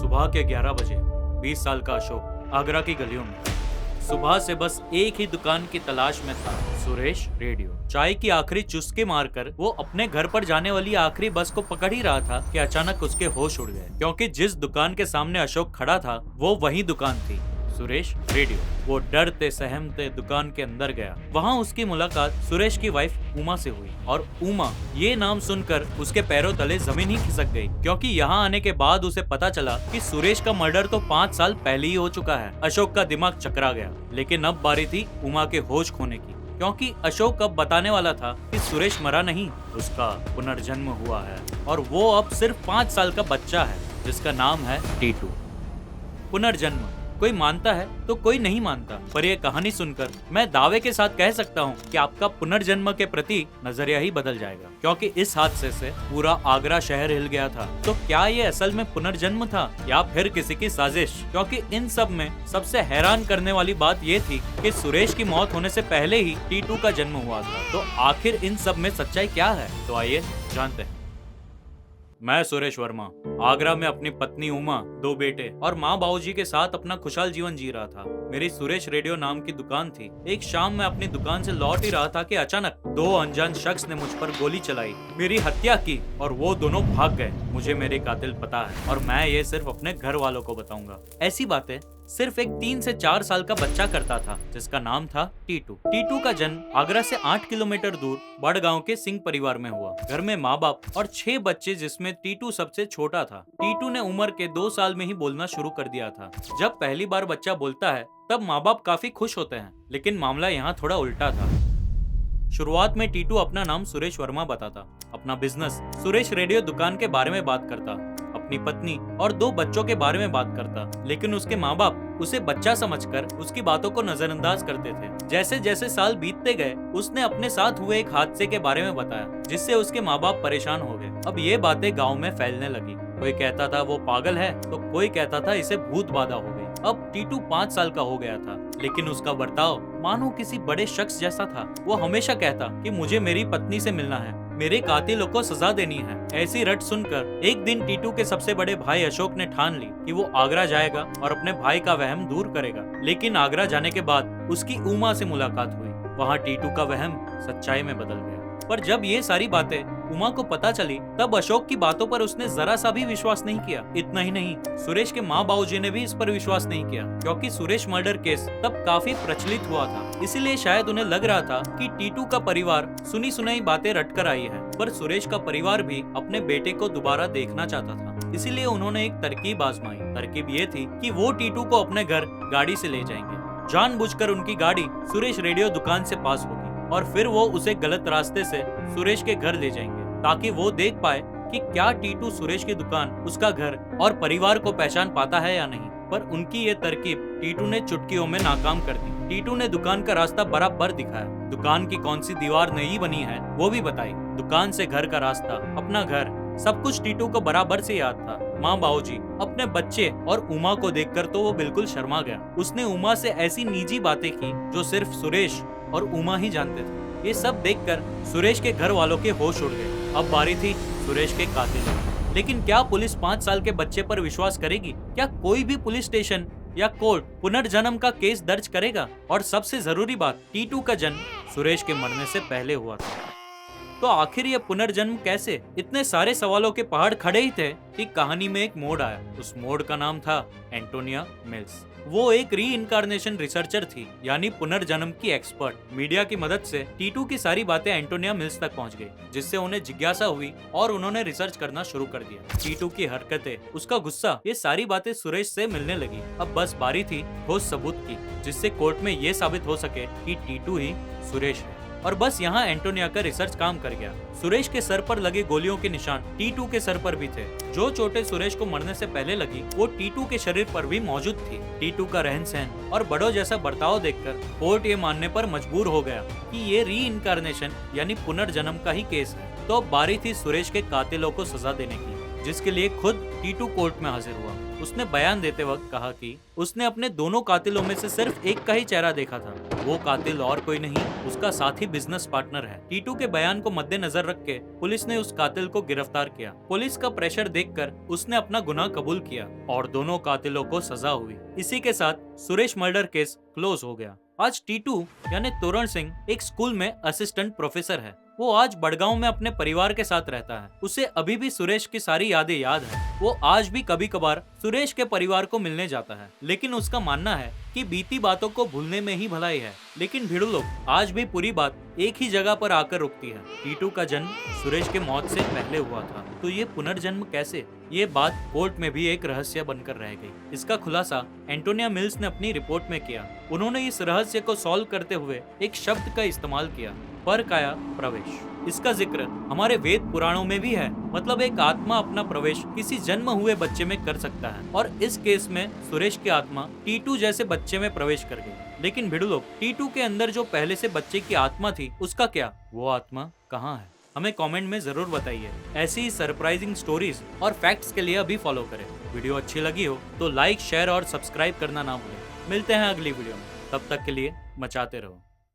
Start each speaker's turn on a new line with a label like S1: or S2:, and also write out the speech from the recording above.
S1: सुबह के 11 बजे 20 साल का अशोक आगरा की गलियों में सुबह से बस एक ही दुकान की तलाश में था, सुरेश रेडियो। चाय की आखिरी चुस्की मारकर वो अपने घर पर जाने वाली आखिरी बस को पकड़ ही रहा था कि अचानक उसके होश उड़ गए, क्योंकि जिस दुकान के सामने अशोक खड़ा था वो वही दुकान थी, सुरेश रेडियो। वो डरते सहमते दुकान के अंदर गया। वहाँ उसकी मुलाकात सुरेश की वाइफ उमा से हुई और उमा ये नाम सुनकर उसके पैरों तले जमीन ही खिसक गई, क्योंकि यहाँ आने के बाद उसे पता चला कि सुरेश का मर्डर तो 5 साल पहले ही हो चुका है। अशोक का दिमाग चकरा गया, लेकिन अब बारी थी उमा के होश खोने की, क्योंकि अशोक अब बताने वाला था कि सुरेश मरा नहीं, उसका पुनर्जन्म हुआ है और वो अब सिर्फ 5 साल का बच्चा है जिसका नाम है टीटू। पुनर्जन्म कोई मानता है तो कोई नहीं मानता, पर यह कहानी सुनकर मैं दावे के साथ कह सकता हूँ कि आपका पुनर्जन्म के प्रति नजरिया ही बदल जाएगा, क्योंकि इस हादसे से पूरा आगरा शहर हिल गया था। तो क्या ये असल में पुनर्जन्म था या फिर किसी की साजिश? क्योंकि इन सब में सबसे हैरान करने वाली बात ये थी कि सुरेश की मौत होने से पहले ही टीटू का जन्म हुआ था। तो आखिर इन सब में सच्चाई क्या है? तो आइए जानते हैं। मैं सुरेश वर्मा आगरा में अपनी पत्नी उमा, 2 बेटे और माँ बाबूजी के साथ अपना खुशहाल जीवन जी रहा था। मेरी सुरेश रेडियो नाम की दुकान थी। एक शाम मैं अपनी दुकान से लौट ही रहा था कि अचानक 2 अनजान शख्स ने मुझ पर गोली चलाई, मेरी हत्या की और वो दोनों भाग गए। मुझे मेरे कातिल पता है और मैं ये सिर्फ अपने घर वालों को बताऊंगा। ऐसी बातें सिर्फ एक 3 से 4 साल का बच्चा करता था जिसका नाम था टीटू। टीटू का जन्म आगरा से 8 किलोमीटर दूर बड़गांव के सिंह परिवार में हुआ। घर में माँ बाप और 6 बच्चे, जिसमें टीटू सबसे छोटा था। टीटू ने उम्र के 2 साल में ही बोलना शुरू कर दिया था। जब पहली बार बच्चा बोलता है तब माँ बाप काफी खुश होते हैं, लेकिन मामला यहाँ थोड़ा उल्टा था। शुरुआत में टीटू अपना नाम सुरेश वर्मा बताता, अपना बिजनेस सुरेश रेडियो दुकान के बारे में बात करता, अपनी पत्नी और 2 बच्चों के बारे में बात करता, लेकिन उसके माँ बाप उसे बच्चा समझकर उसकी बातों को नजरअंदाज करते थे। जैसे जैसे साल बीतते गए उसने अपने साथ हुए एक हादसे के बारे में बताया, जिससे उसके माँ बाप परेशान हो गए। अब ये बातें गाँव में फैलने लगी। कोई कहता था वो पागल है तो कोई कहता था इसे भूत बाधा हो गई। अब टीटू 5 साल का हो गया था, लेकिन उसका बर्ताव मानो किसी बड़े शख्स जैसा था। वो हमेशा कहता कि मुझे मेरी पत्नी से मिलना है, मेरे कातिलों को सजा देनी है। ऐसी रट सुनकर एक दिन टीटू के सबसे बड़े भाई अशोक ने ठान ली कि वो आगरा जाएगा और अपने भाई का वहम दूर करेगा। लेकिन आगरा जाने के बाद उसकी उमा से मुलाकात हुई। वहाँ टीटू का वहम सच्चाई में बदल गया। पर जब ये सारी बातें उमा को पता चली तब अशोक की बातों पर उसने जरा सा भी विश्वास नहीं किया। इतना ही नहीं, सुरेश के माँ बाबूजी ने भी इस पर विश्वास नहीं किया, क्योंकि सुरेश मर्डर केस तब काफी प्रचलित हुआ था। इसीलिए शायद उन्हें लग रहा था कि टीटू का परिवार सुनी सुनाई बातें रटकर आई है। पर सुरेश का परिवार भी अपने बेटे को दोबारा देखना चाहता था, इसीलिए उन्होंने एक तरकीब आजमाई। तरकीब ये थी कि वो टीटू को अपने घर गाड़ी से ले जाएंगे। जानबूझकर उनकी गाड़ी सुरेश रेडियो दुकान से पास होगी और फिर वो उसे गलत रास्ते से सुरेश के घर ले जाएंगे, ताकि वो देख पाए कि क्या टीटू सुरेश की दुकान, उसका घर और परिवार को पहचान पाता है या नहीं। पर उनकी ये तरकीब टीटू ने चुटकियों में नाकाम कर दी। टीटू ने दुकान का रास्ता बराबर दिखाया, दुकान की कौन सी दीवार नई बनी है वो भी बताई, दुकान से घर का रास्ता, अपना घर, सब कुछ टीटू को बराबर से याद था। माँ बाबूजी, अपने बच्चे और उमा को देखकर तो वो बिल्कुल शर्मा गया। उसने उमा से ऐसी निजी बातें की जो सिर्फ सुरेश और उमा ही जानते थे। ये सब देखकर सुरेश के घर वालों के होश उड़ गए। अब बारी थी सुरेश के कातिल की। लेकिन क्या पुलिस 5 साल के बच्चे पर विश्वास करेगी? क्या कोई भी पुलिस स्टेशन या कोर्ट पुनर्जन्म का केस दर्ज करेगा? और सबसे जरूरी बात, टीटू का जन्म सुरेश के मरने से पहले हुआ था। तो आखिर ये पुनर्जन्म कैसे? इतने सारे सवालों के पहाड़ खड़े ही थे कि कहानी में एक मोड़ आया। उस मोड़ का नाम था एंटोनिया मिल्स। वो एक री इनकारनेशन रिसर्चर थी, यानी पुनर्जन्म की एक्सपर्ट। मीडिया की मदद से टीटू की सारी बातें एंटोनिया मिल्स तक पहुंच गई, जिससे उन्हें जिज्ञासा हुई और उन्होंने रिसर्च करना शुरू कर दिया। टीटू की हरकतें, उसका गुस्सा, ये सारी बातें सुरेश से मिलने लगी। अब बस बारी थी ठोस सबूत की, जिससे कोर्ट में ये साबित हो सके कि टीटू ही सुरेश है। और बस यहाँ एंटोनिया का रिसर्च काम कर गया। सुरेश के सर पर लगे गोलियों के निशान टीटू के सर पर भी थे। जो चोटें सुरेश को मरने से पहले लगी वो टीटू के शरीर पर भी मौजूद थी। टीटू का रहन सहन और बड़ों जैसा बर्ताव देखकर कोर्ट ये मानने पर मजबूर हो गया कि ये री इनकारनेशन यानी पुनर्जन्म का ही केस है। तो अब बारी थी सुरेश के कातिलों को सजा देने की। जिसके लिए खुद टीटू कोर्ट में हाजिर हुआ। उसने बयान देते वक्त कहा कि उसने अपने दोनों कातिलों में से सिर्फ एक का ही चेहरा देखा था। वो कातिल और कोई नहीं, उसका साथी बिजनेस पार्टनर है। टीटू के बयान को मद्देनजर रख के पुलिस ने उस कातिल को गिरफ्तार किया। पुलिस का प्रेशर देखकर उसने अपना गुनाह कबूल किया और दोनों कातिलों को सजा हुई। इसी के साथ सुरेश मर्डर केस क्लोज हो गया। आज टीटू यानी तोरण सिंह एक स्कूल में असिस्टेंट प्रोफेसर है। वो आज बड़गांव में अपने परिवार के साथ रहता है। उसे अभी भी सुरेश की सारी यादें याद है। वो आज भी कभी कभार सुरेश के परिवार को मिलने जाता है, लेकिन उसका मानना है कि बीती बातों को भूलने में ही भलाई है। लेकिन भिड़ू लोग आज भी पूरी बात एक ही जगह पर आकर रुकती है। टीटू का जन्म सुरेश के मौत से पहले हुआ था, तो ये पुनर्जन्म कैसे? ये बात कोर्ट में भी एक रहस्य बनकर रह गई। इसका खुलासा एंटोनिया मिल्स ने अपनी रिपोर्ट में किया। उन्होंने इस रहस्य को सॉल्व करते हुए एक शब्द का इस्तेमाल किया, परकाया प्रवेश। इसका जिक्र हमारे वेद पुराणों में भी है। मतलब एक आत्मा अपना प्रवेश किसी जन्म हुए बच्चे में कर सकता है, और इस केस में सुरेश की आत्मा टीटू जैसे बच्चे में प्रवेश कर गई। लेकिन भिड़ू लोग, टीटू के अंदर जो पहले से बच्चे की आत्मा थी, उसका क्या? वो आत्मा कहाँ है? हमें कमेंट में जरूर बताइए। ऐसी ही सरप्राइजिंग स्टोरीज और फैक्ट्स के लिए अभी फॉलो करें। वीडियो अच्छी लगी हो तो लाइक, शेयर और सब्सक्राइब करना ना भूलें। मिलते हैं अगली वीडियो में, तब तक के लिए मचाते रहो।